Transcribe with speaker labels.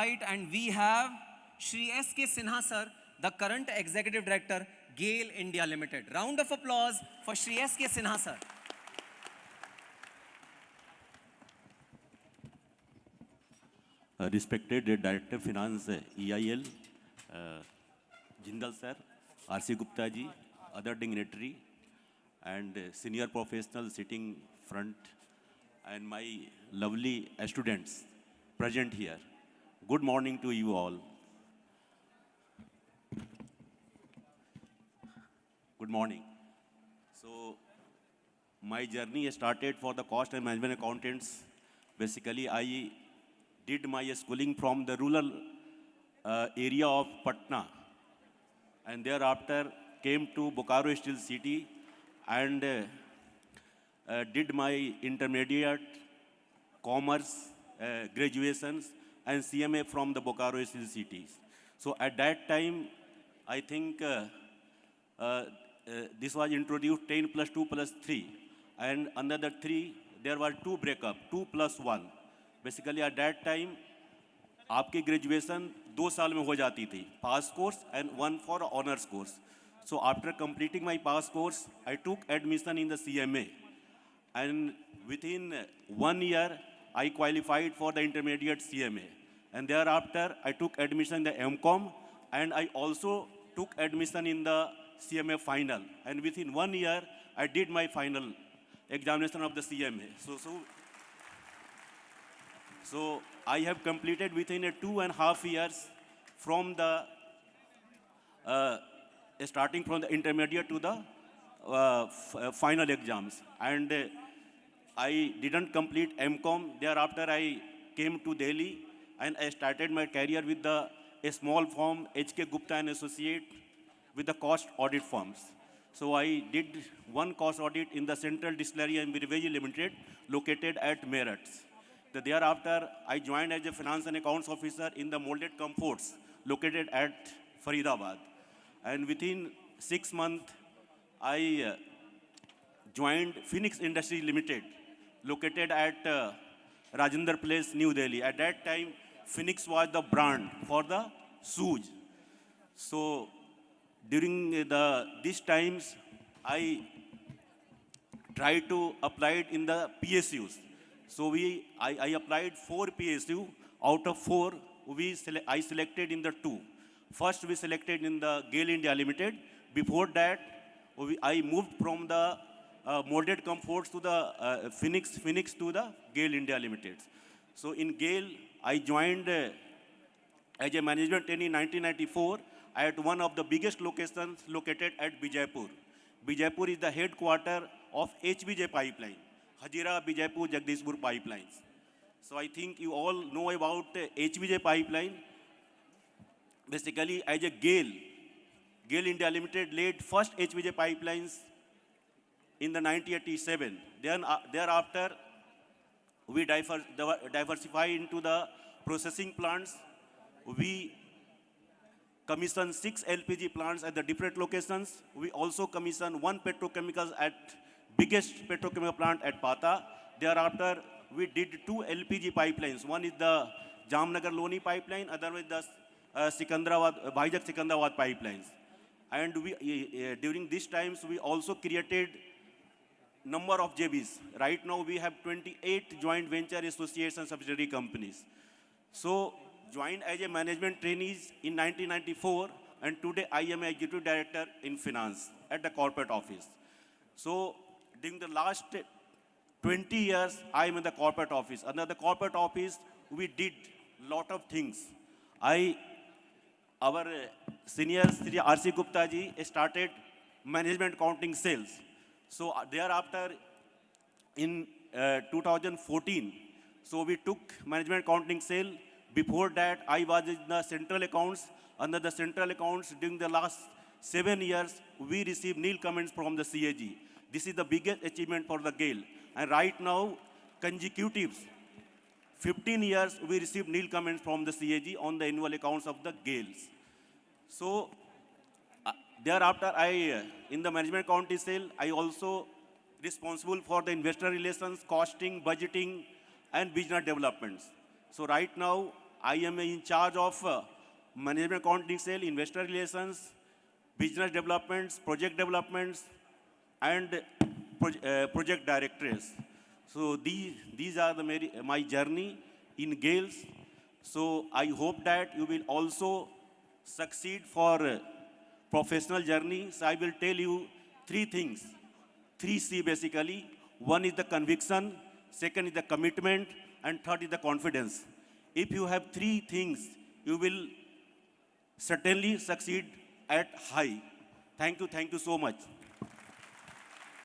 Speaker 1: Right, and we have Shri S.K. Sinha sir, the current Executive Director, GAIL India Limited. Round of applause for Shri S.K. Sinha sir.
Speaker 2: Respected Director Finance EIL, Jindal sir, R.C. Gupta ji, other dignitary, and senior professional sitting front, and my lovely students present here. Good morning to you all. Good morning. So, my journey started for the cost and management accountants. Basically, I did my schooling from the rural area of Patna, and thereafter came to Bokaro Steel City and did my intermediate commerce graduations and CMA from the Bokaro Steel Cities. So at that time, I think this was introduced 10 plus 2 plus 3, and another 3, there were 2 breakup, 2 plus 1. Basically at that time, आपकी graduation 2 साल में हो जाती थी, pass course and 1 for honours course. So after completing my pass course, I took admission in the CMA, and within 1 year, I qualified for the intermediate CMA. And thereafter, I took admission in the MCOM, and I also took admission in the CMA final. And within 1 year, I did my final examination of the CMA. So I have completed within 2.5 years from the starting from the intermediate to the final exams. And I didn't complete MCOM. Thereafter, I came to Delhi and I started my career with a small firm, HK Gupta and Associate, with the cost audit firms. So I did one cost audit in the Central Distillery and Brewery Limited, located at Meerut. Thereafter, I joined as a finance and accounts officer in the Molded Comforts, located at Faridabad. And within 6 months, I joined Phoenix Industries Limited, located at Rajendra Place, New Delhi. At that time, Phoenix was the brand for the shoes. So during these times, I tried to apply it in the PSUs. So I applied 4 PSU. Out of 4, I selected in the 2. First, we selected in the GAIL India Limited. Before that, I moved from the Molded Comforts to the Phoenix to the GAIL India Limited. So in GAIL, I joined as a management trainee in 1994 at one of the biggest locations located at Bijaypur. Bijaypur is the headquarter of HBJ Pipeline, Hazira Bijaypur Jagdishpur Pipelines. So I think you all know about HBJ Pipeline. Basically, as a GAIL India Limited laid first HBJ pipelines in the 1987. Then thereafter, we diversify into the processing plants. We commissioned 6 LPG plants at the different locations. We also commissioned 1 petrochemicals at biggest petrochemical plant at Pata. Thereafter, we did 2 LPG pipelines. One is the Jamnagar Loni pipeline, other is the Vizag Secunderabad pipelines. And during these times, we also created number of JVs. Right now, we have 28 joint venture associates and subsidiary companies. So, joined as a management trainees in 1994, and today I am an executive director in finance at the corporate office. So, during the last 20 years, I am in the corporate office. Under the corporate office, we did lot of things. Our senior Sri R.C. Gupta ji started management accounting sales. So thereafter, in 2014, so we took management accounting sale. Before that, I was in the central accounts. Under the central accounts, during the last 7 years, we received nil comments from the CAG. This is the biggest achievement for the GAIL. And right now, consecutives, 15 years, we received nil comments from the CAG on the annual accounts of the GAILs. So thereafter, in the management accounting sale, I also responsible for the investor relations, costing, budgeting, and business developments. So right now, I am in charge of management accounting cell, investor relations, business developments, project developments, and project directors. So these are my journey in Gales. So I hope that you will also succeed for professional journey. So I will tell you three things, three C basically. One is the conviction, second is the commitment, and third is the confidence. If you have three things, you will certainly succeed at high. Thank you so much.